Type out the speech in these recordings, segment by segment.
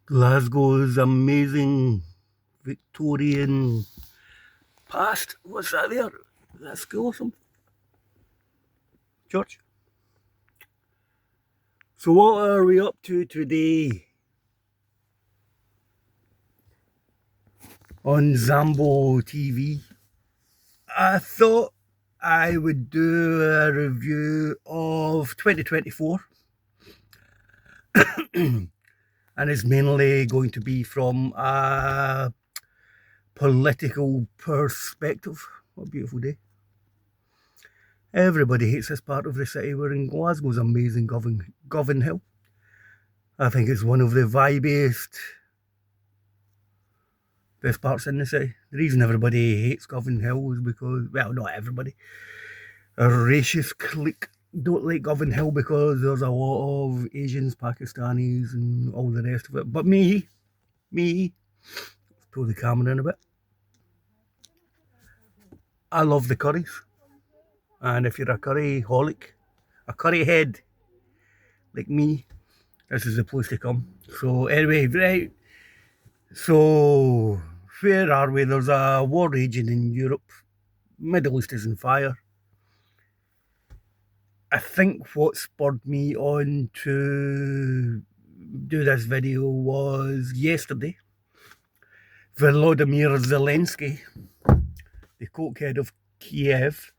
Glasgow's amazing Victorian past. What's that there? Is that a school or something? Church? So what are we up to today on Zambo TV? I thought I would do a review of 2024 and it's mainly going to be from a political perspective. What a beautiful day. Everybody hates this part of the city. We're in Glasgow's amazing Govan Hill. I think it's one of the vibiest best parts in the city. The reason everybody hates Govan Hill is because, well, not everybody, a racist clique don't like Govan Hill because there's a lot of Asians, Pakistanis, and all the rest of it. But me, let's pull the camera in a bit. I love the curries. And if you're a curry holic, a curry head like me, this is the place to come. So anyway, right. So where are we? There's a war raging in Europe. Middle East is on fire. I think what spurred me on to do this video was yesterday. Volodymyr Zelensky, the cokehead of Kiev,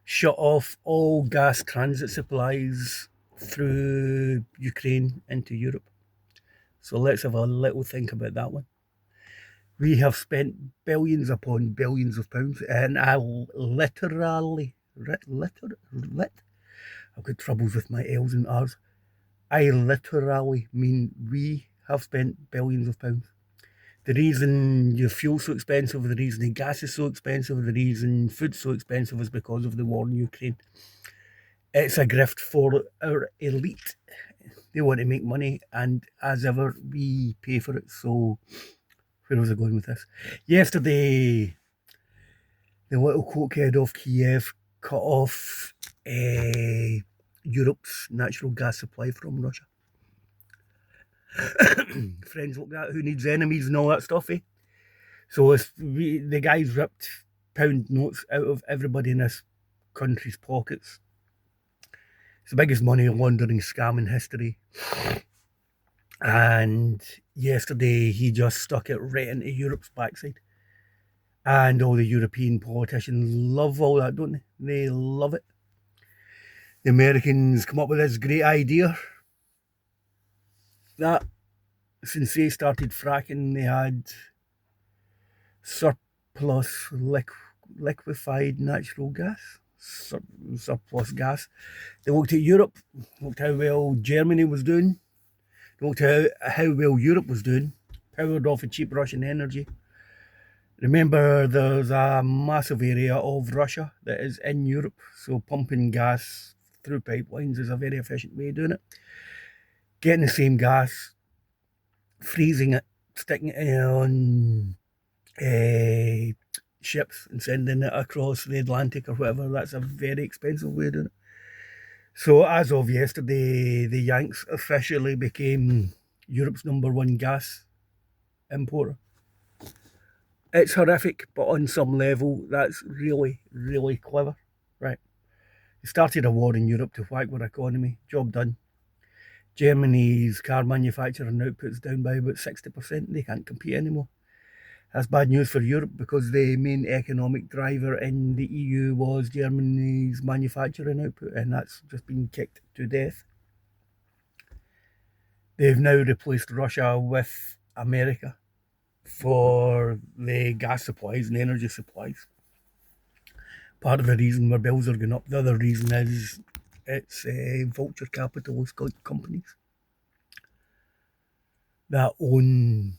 shut off all gas transit supplies through Ukraine into Europe. So let's have a little think about that one. We have spent billions upon billions of pounds, and I literally, I've got troubles with my L's and R's. I literally mean we have spent billions of pounds. The reason your fuel's so expensive, the reason the gas is so expensive, the reason food's so expensive is because of the war in Ukraine. It's a grift for our elite. They want to make money, and as ever, we pay for it. So, where was I going with this? Yesterday, the little cokehead of Kiev cut off Europe's natural gas supply from Russia. Friends like that, who needs enemies and all that stuff, eh? So the guys ripped pound notes out of everybody in this country's pockets. It's the biggest money laundering scam in history. And yesterday he just stuck it right into Europe's backside. And all the European politicians love all that, don't they? They love it. The Americans come up with this great idea that since they started fracking, they had surplus liquefied natural gas, surplus gas. They looked at Europe, looked how well Germany was doing, looked at how well Europe was doing, powered off of cheap Russian energy. Remember, there's a massive area of Russia that is in Europe, so pumping gas through pipelines is a very efficient way of doing it. Getting the same gas, freezing it, sticking it on ships and sending it across the Atlantic or whatever, that's a very expensive way of doing it. So as of yesterday, the Yanks officially became Europe's #1 gas importer. It's horrific, but on some level, that's really, really clever, right? It started a war in Europe to whack our economy. Job done. Germany's car manufacturing output's down by about 60%. They can't compete anymore. That's bad news for Europe because the main economic driver in the EU was Germany's manufacturing output, and that's just been kicked to death. They've now replaced Russia with America for the gas supplies and energy supplies. Part of the reason where bills are going up, the other reason is it's vulture capitalist companies that own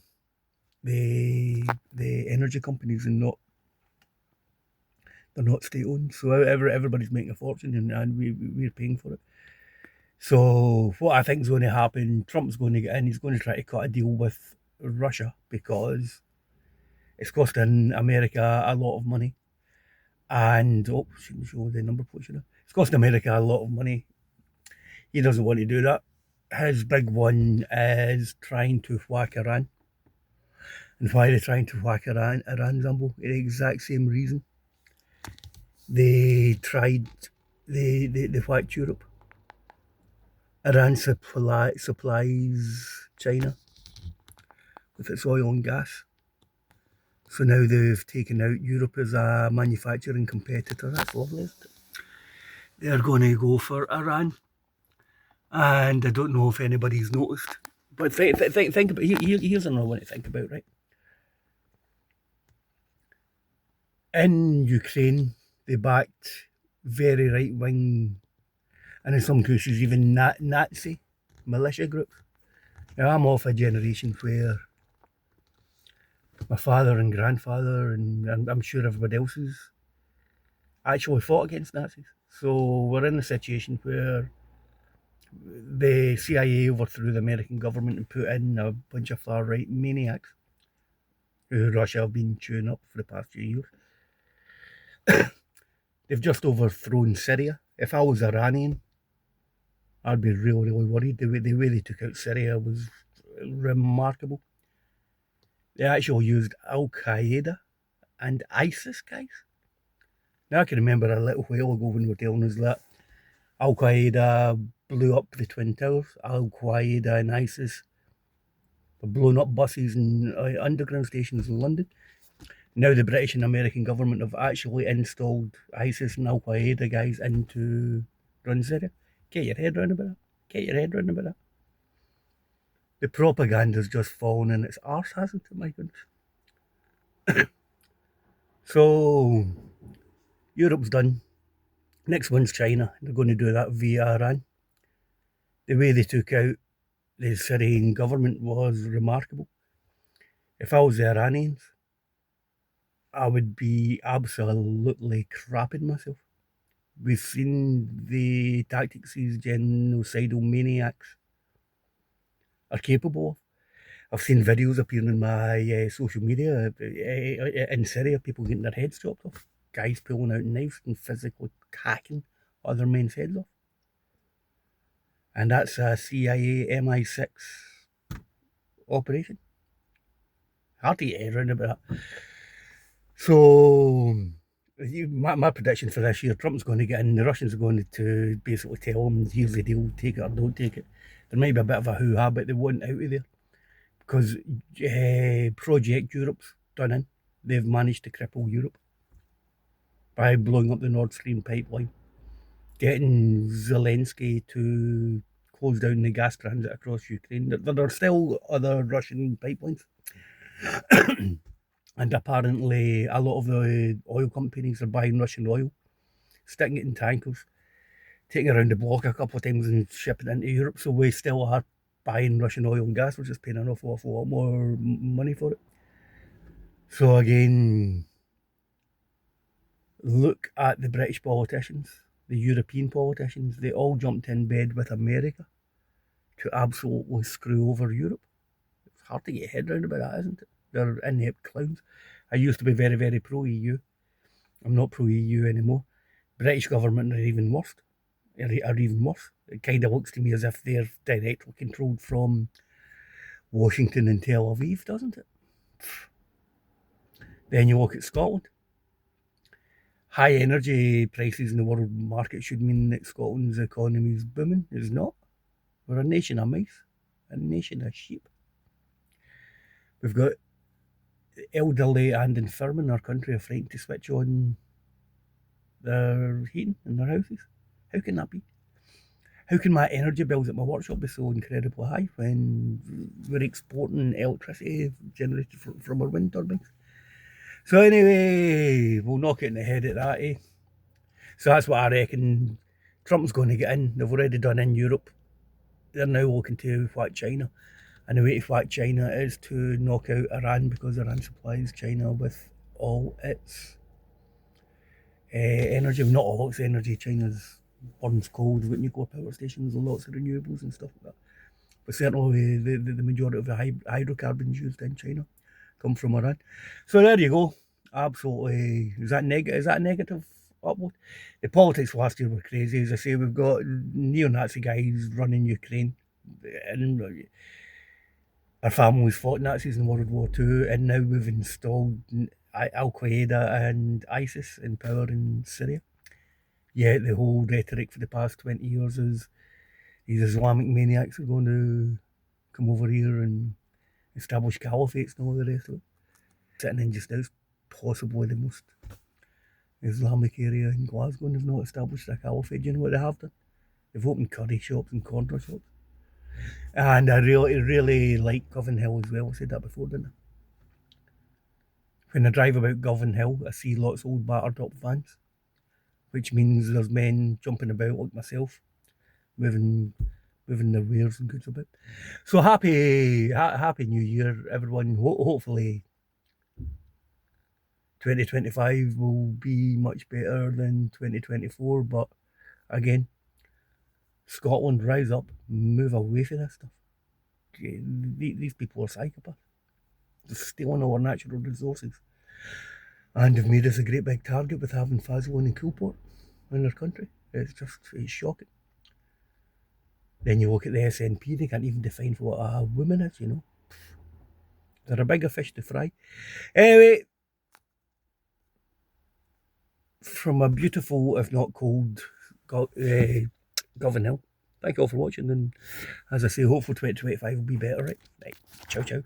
the energy companies and not they're not state owned. So everybody's making a fortune and we're paying for it. So what I think is going to happen, Trump's going to get in, he's going to try to cut a deal with Russia because it's costing America a lot of money. And shouldn't show the number plate, should I? It's costing America a lot of money. He doesn't want to do that. his big one is trying to whack Iran. And why they're trying to whack Iran, Zumbo? The exact same reason. They tried, they whacked Europe. Iran supplies China with its oil and gas. So now they've taken out Europe as a manufacturing competitor. That's lovely, isn't it? They're going to go for Iran. And I don't know if anybody's noticed. But think about, here's another one to think about, right? In Ukraine, they backed very right wing, and in some cases even Nazi militia groups. Now I'm of a generation where my father and grandfather, and I'm sure everybody else's, actually fought against Nazis. So we're in a situation where the CIA overthrew the American government and put in a bunch of far right maniacs who Russia have been chewing up for the past few years. They've just overthrown Syria. If I was Iranian, I'd be really, really worried. The way they took out Syria was remarkable. They actually used Al Qaeda and ISIS, guys. Now I can remember a little while ago when we were telling us that Al Qaeda blew up the Twin Towers. Al Qaeda and ISIS were blowing up buses and underground stations in London. Now the British and American government have actually installed ISIS and Al Qaeda guys into run Syria. Get your head round about that. Get your head round about that. The propaganda's just fallen in its arse, hasn't it, my goodness? So, Europe's done. Next one's China. They're going to do that via Iran. The way they took out the Syrian government was remarkable. If I was the Iranians, I would be absolutely crapping myself. We've seen the tactics these genocidal maniacs are capable of. I've seen videos appearing in my social media in Syria, people getting their heads chopped off, guys pulling out knives and physically hacking other men's heads off. And that's a CIA MI6 operation. Hard to get around about that. So, my prediction for this year, Trump's going to get in, the Russians are going to basically tell him, here's the deal, take it or don't take it. There might be a bit of a hoo-ha, but they want out of there. Because Project Europe's done in. They've managed to cripple Europe by blowing up the Nord Stream pipeline, getting Zelensky to close down the gas transit across Ukraine. There are still other Russian pipelines. And apparently a lot of the oil companies are buying Russian oil, sticking it in tankers, taking it around the block a couple of times and shipping it into Europe. So we still are buying Russian oil and gas. We're just paying an awful lot more money for it. So again, look at the British politicians, the European politicians. They all jumped in bed with America to absolutely screw over Europe. It's hard to get your head around about that, isn't it? They're inept clowns. I used to be very, very pro-EU. I'm not pro-EU anymore. British government are even worse. It kind of looks to me as if they're directly controlled from Washington and Tel Aviv, doesn't it? Then you look at Scotland. High energy prices in the world market should mean that Scotland's economy is booming. It's not. We're a nation of mice, a nation of sheep. We've got elderly and infirm in our country are frightened to switch on their heating in their houses. How can that be? How can my energy bills at my workshop be so incredibly high when we're exporting electricity generated from our wind turbines? So anyway, we'll knock it in the head at that, eh? So that's what I reckon. Trump's going to get in. They've already done in Europe. They're now looking to whack China. And the way to whack China is to knock out Iran, because Iran supplies China with all its energy. Not all its energy. China's burns coal, they've got nuclear power stations and lots of renewables and stuff like that. But certainly the majority of the hydrocarbons used in China come from Iran. So there you go. Absolutely. Is that a negative upload? The politics last year were crazy. As I say, we've got neo-Nazi guys running Ukraine. And our families fought Nazis in World War II, and now we've installed Al Qaeda and ISIS in power in Syria. Yet the whole rhetoric for the past 20 years is these Islamic maniacs are going to come over here and establish caliphates and all the rest of it. Sitting in just now, possibly the most Islamic area in Glasgow, and they've not established a caliphate. Do you know what they have done? They've opened curry shops and corner shops. And I really like Govan Hill as well. I said that before, didn't I? When I drive about Govan Hill, I see lots of old battered up vans, which means there's men jumping about like myself, moving their wares and goods about. So happy New Year, everyone. Hopefully 2025 will be much better than 2024, but again, Scotland, rise up, move away from this stuff. These people are psychopaths. They're stealing our natural resources. And they've made us a great big target with having Fazlon and Coolport in their country. It's shocking. Then you look at the SNP, they can't even define what a woman is, you know. They're a bigger fish to fry. Anyway, from a beautiful, if not cold, Govan Hill, thank you all for watching. And as I say, hopefully 2025 will be better, right? Right. Ciao, ciao.